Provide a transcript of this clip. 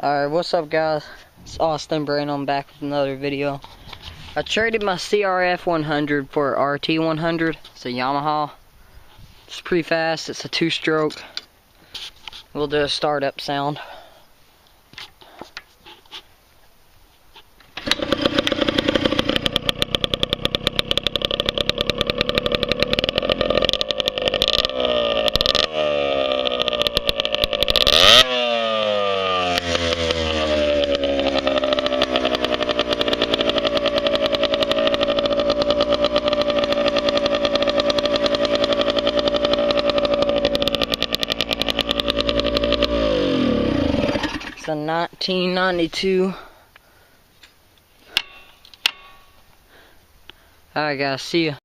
Alright, what's up guys? It's Austin Brain. I'm back with another video. I traded my CRF 100 for RT 100. It's a Yamaha. It's pretty fast. It's a 2-stroke. We'll do a startup sound. It's a 1992. Alright guys, see ya.